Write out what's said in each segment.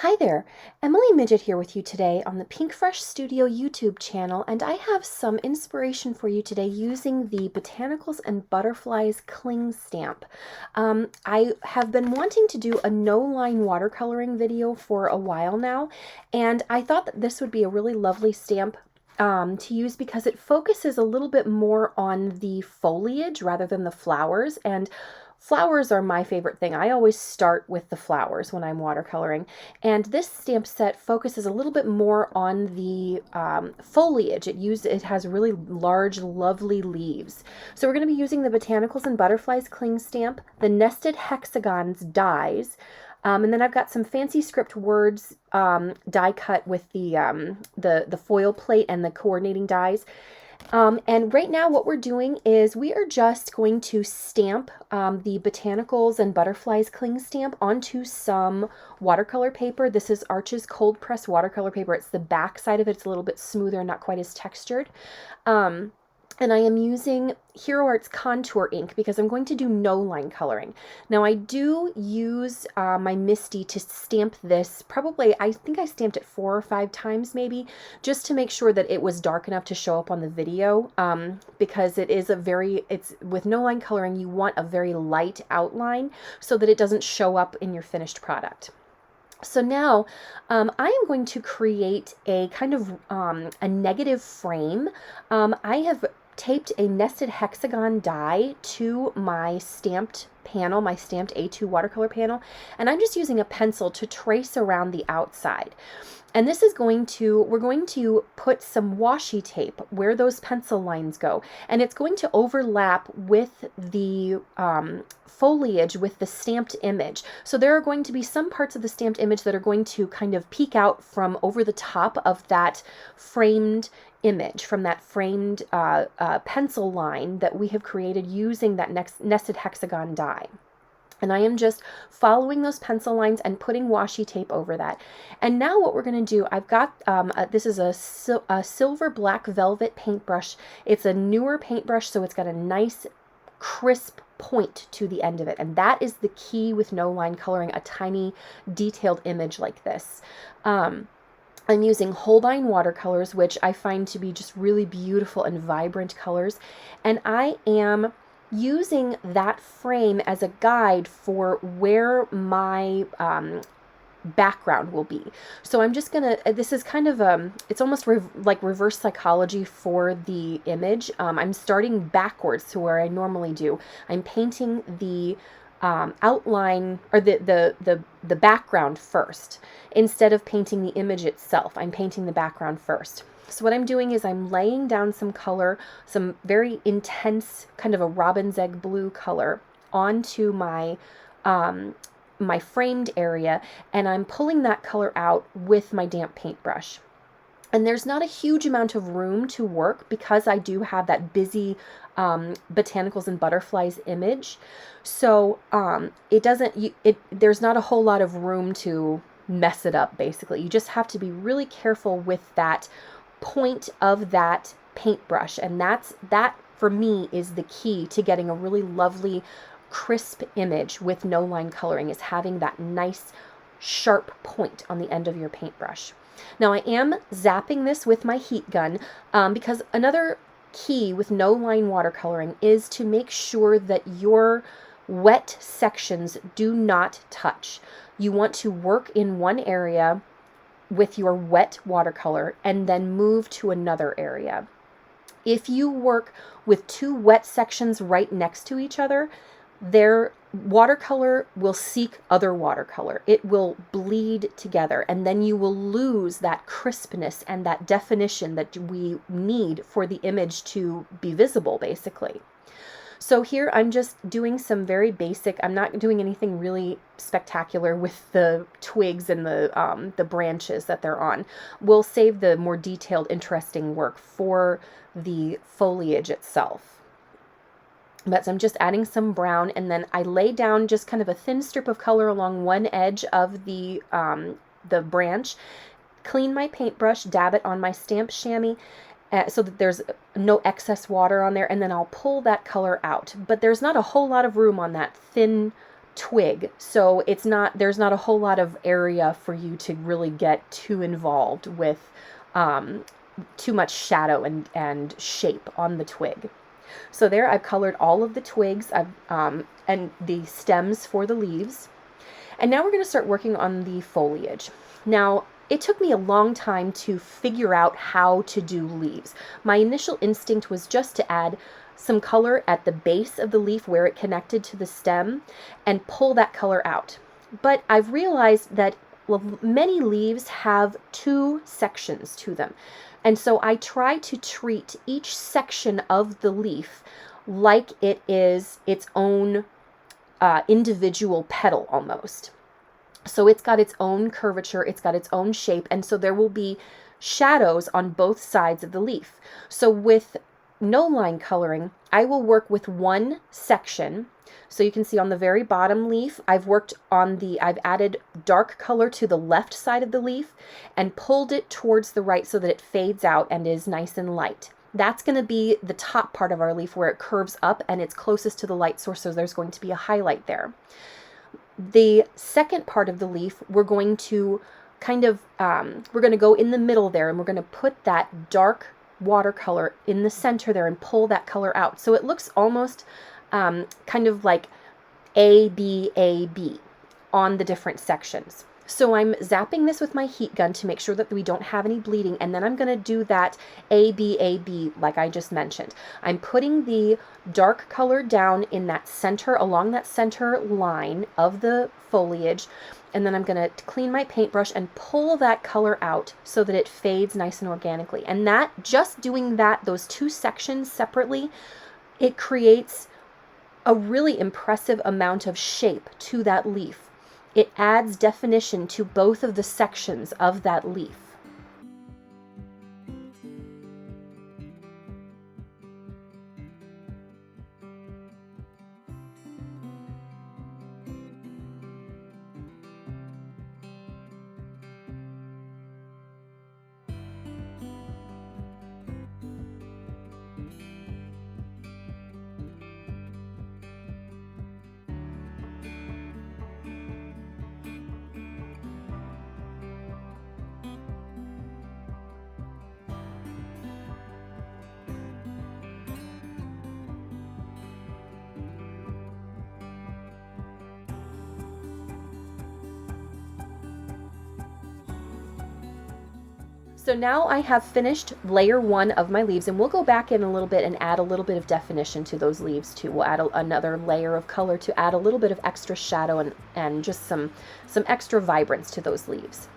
Hi there, Emily Midgett here with you today on the Pink Fresh Studio YouTube channel, and I have some inspiration for you today using the Botanicals and Butterflies cling stamp. I have been wanting to do a no-line watercoloring video for a while now, and I thought that this would be a really lovely stamp to use because it focuses a little bit more on the foliage rather than the flowers, and flowers are my favorite thing. I always start with the flowers when I'm watercoloring, and this stamp set focuses a little bit more on the foliage. It has really large, lovely leaves. So we're going to be using the Botanicals and Butterflies cling stamp, the Nested Hexagons dies, and then I've got some fancy script words die cut with the foil plate and the coordinating dies. And right now what we're doing is we are just going to stamp the Botanicals and Butterflies cling stamp onto some watercolor paper. This is Arch's cold press watercolor paper. It's the back side of it. It's a little bit smoother, not quite as textured. And I am using Hero Arts contour ink because I'm going to do no line coloring. Now I do use my Misty to stamp this, probably I think I stamped it 4 or 5 times maybe, just to make sure that it was dark enough to show up on the video, because it's with no line coloring, you want a very light outline so that it doesn't show up in your finished product. So now I am going to create a kind of a negative frame. I have taped a nested hexagon die to my stamped panel, my stamped A2 watercolor panel, and I'm just using a pencil to trace around the outside. And this is we're going to put some washi tape where those pencil lines go, and it's going to overlap with the foliage with the stamped image. So there are going to be some parts of the stamped image that are going to kind of peek out from over the top of that framed image, from that framed pencil line that we have created using that nested hexagon die. And I am just following those pencil lines and putting washi tape over that. And now what we're going to do, I've got, this is a silver black velvet paintbrush. It's a newer paintbrush, so it's got a nice crisp point to the end of it. And that is the key with no line coloring a tiny detailed image like this. I'm using Holbein Watercolors, which I find to be just really beautiful and vibrant colors. And I am using that frame as a guide for where my background will be. So I'm just gonna, this is kind of it's almost like reverse psychology for the image. I'm starting backwards to where I normally do. I'm painting the outline, or the background first. Instead of painting the image itself, I'm painting the background first. So what I'm doing is I'm laying down some color, some very intense kind of a robin's egg blue color onto my my framed area, and I'm pulling that color out with my damp paintbrush. And there's not a huge amount of room to work because I do have that busy Botanicals and Butterflies image. So there's not a whole lot of room to mess it up, basically. You just have to be really careful with that point of that paintbrush, and that for me is the key to getting a really lovely crisp image with no line coloring, is having that nice sharp point on the end of your paintbrush. Now I am zapping this with my heat gun because another key with no line watercoloring is to make sure that your wet sections do not touch. You want to work in one area with your wet watercolor and then move to another area. If you work with 2 wet sections right next to each other, their watercolor will seek other watercolor. It will bleed together, and then you will lose that crispness and that definition that we need for the image to be visible, basically. So here I'm just doing some very basic, I'm not doing anything really spectacular with the twigs and the branches that they're on. We'll save the more detailed, interesting work for the foliage itself. But so I'm just adding some brown, and then I lay down just kind of a thin strip of color along one edge of the branch, clean my paintbrush, dab it on my stamp chamois, so that there's no excess water on there, and then I'll pull that color out. But there's not a whole lot of room on that thin twig, so there's not a whole lot of area for you to really get too involved with too much shadow and shape on the twig. So there I've colored all of the twigs and the stems for the leaves. And now we're going to start working on the foliage. Now, it took me a long time to figure out how to do leaves. My initial instinct was just to add some color at the base of the leaf where it connected to the stem and pull that color out. But I've realized that many leaves have two sections to them. And so I try to treat each section of the leaf like it is its own individual petal almost. So it's got its own curvature, it's got its own shape, and so there will be shadows on both sides of the leaf. So with no line coloring, I will work with one section. So you can see on the very bottom leaf, I've added dark color to the left side of the leaf and pulled it towards the right so that it fades out and is nice and light. That's going to be the top part of our leaf where it curves up and it's closest to the light source, so there's going to be a highlight there. The second part of the leaf, we're going to we're going to go in the middle there, and we're going to put that dark watercolor in the center there and pull that color out. So it looks almost kind of like A, B, A, B on the different sections. So I'm zapping this with my heat gun to make sure that we don't have any bleeding, and then I'm going to do that A, B, A, B like I just mentioned. I'm putting the dark color down in that center, along that center line of the foliage, and then I'm going to clean my paintbrush and pull that color out so that it fades nice and organically. And that, just doing that, those two sections separately, it creates a really impressive amount of shape to that leaf. It adds definition to both of the sections of that leaf. So now I have finished layer one of my leaves, and we'll go back in a little bit and add a little bit of definition to those leaves too. We'll add another layer of color to add a little bit of extra shadow and just some extra vibrance to those leaves.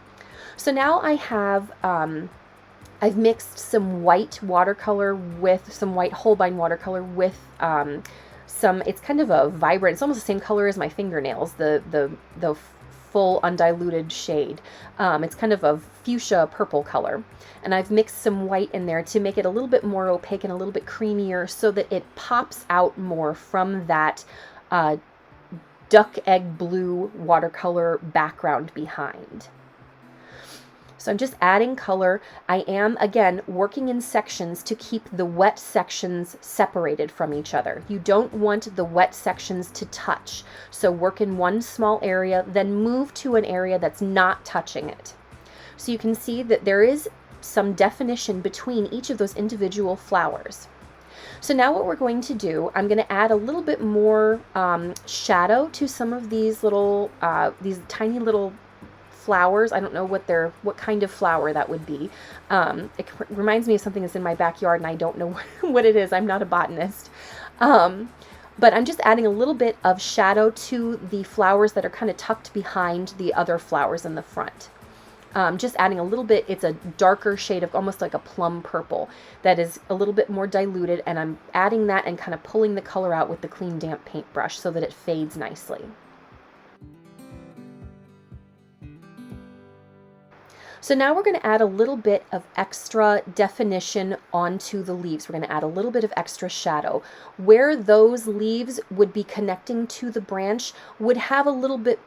So now I have, I've mixed some white watercolor with some white Holbein watercolor with it's kind of a vibrant, it's almost the same color as my fingernails, the full undiluted shade. It's kind of a fuchsia purple color, and I've mixed some white in there to make it a little bit more opaque and a little bit creamier so that it pops out more from that duck egg blue watercolor background behind. So I'm just adding color. I am, again, working in sections to keep the wet sections separated from each other. You don't want the wet sections to touch. So work in one small area, then move to an area that's not touching it. So you can see that there is some definition between each of those individual flowers. So now what we're going to do, I'm going to add a little bit more shadow to some of these these tiny little flowers. I don't know what kind of flower that would be. It reminds me of something that's in my backyard, and I don't know what it is. I'm not a botanist. But I'm just adding a little bit of shadow to the flowers that are kind of tucked behind the other flowers in the front. Just adding a little bit. It's a darker shade of almost like a plum purple that is a little bit more diluted, and I'm adding that and kind of pulling the color out with the clean damp paintbrush so that it fades nicely. So now we're going to add a little bit of extra definition onto the leaves. We're going to add a little bit of extra shadow. Where those leaves would be connecting to the branch would have a little bit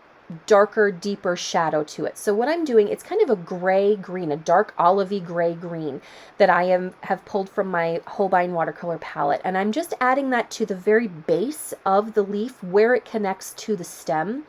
darker, deeper shadow to it. So what I'm doing, it's kind of a gray green, a dark olivey gray green that I have pulled from my Holbein watercolor palette. And I'm just adding that to the very base of the leaf where it connects to the stem,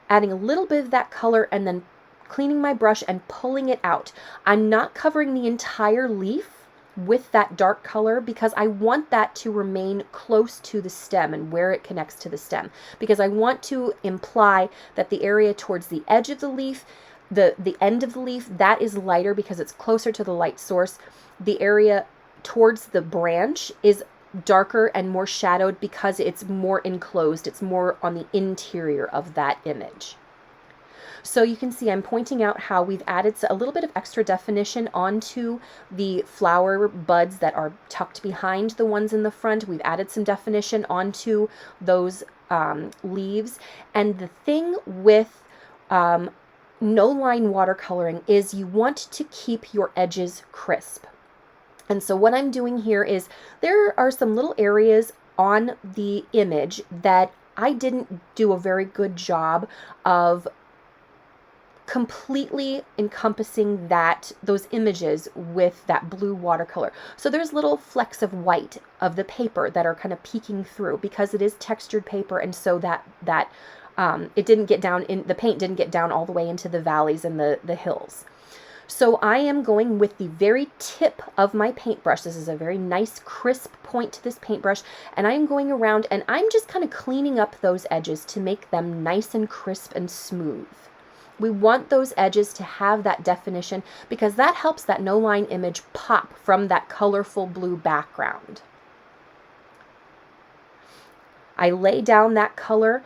adding a little bit of that color and then cleaning my brush and pulling it out. I'm not covering the entire leaf with that dark color because I want that to remain close to the stem and where it connects to the stem, because I want to imply that the area towards the edge of the leaf, the end of the leaf, that is lighter because it's closer to the light source. The area towards the branch is darker and more shadowed because it's more enclosed. It's more on the interior of that image. So you can see I'm pointing out how we've added a little bit of extra definition onto the flower buds that are tucked behind the ones in the front. We've added some definition onto those leaves. And the thing with no-line watercoloring is you want to keep your edges crisp. And so what I'm doing here is there are some little areas on the image that I didn't do a very good job of completely encompassing those images with that blue watercolor. So there's little flecks of white of the paper that are kind of peeking through because it is textured paper, and so that it didn't get down in the paint didn't get down all the way into the valleys and the hills. So I am going with the very tip of my paintbrush. This is a very nice crisp point to this paintbrush, and I am going around and I'm just kind of cleaning up those edges to make them nice and crisp and smooth. We want those edges to have that definition because that helps that no-line image pop from that colorful blue background. I lay down that color,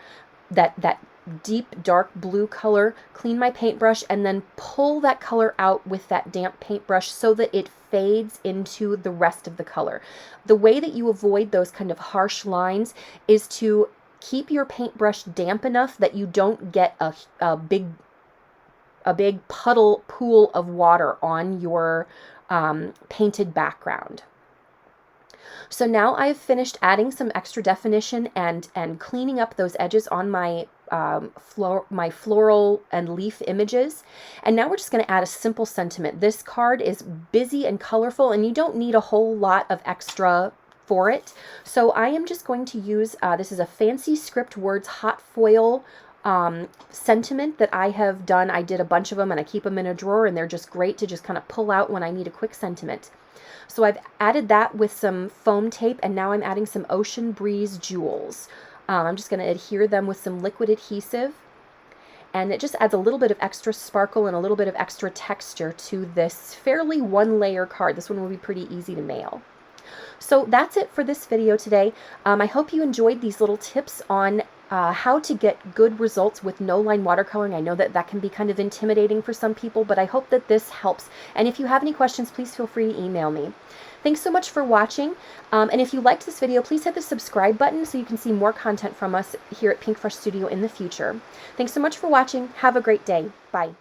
that deep dark blue color, clean my paintbrush, and then pull that color out with that damp paintbrush so that it fades into the rest of the color. The way that you avoid those kind of harsh lines is to keep your paintbrush damp enough that you don't get a big puddle pool of water on your painted background. So now I've finished adding some extra definition and cleaning up those edges on my my floral and leaf images. And now we're just going to add a simple sentiment. This card is busy and colorful, and you don't need a whole lot of extra for it. So I am just going to use, this is a Fancy Script Words hot foil sentiment that I have done. I did a bunch of them and I keep them in a drawer, and they're just great to just kind of pull out when I need a quick sentiment. So I've added that with some foam tape, and now I'm adding some Ocean Breeze jewels. I'm just going to adhere them with some liquid adhesive, and it just adds a little bit of extra sparkle and a little bit of extra texture to this fairly one-layer card. This one will be pretty easy to mail. So that's it for this video today. I hope you enjoyed these little tips on how to get good results with no-line watercoloring. I know that that can be kind of intimidating for some people, but I hope that this helps. And if you have any questions, please feel free to email me. Thanks so much for watching. And if you liked this video, please hit the subscribe button so you can see more content from us here at Pinkfresh Studio in the future. Thanks so much for watching. Have a great day. Bye.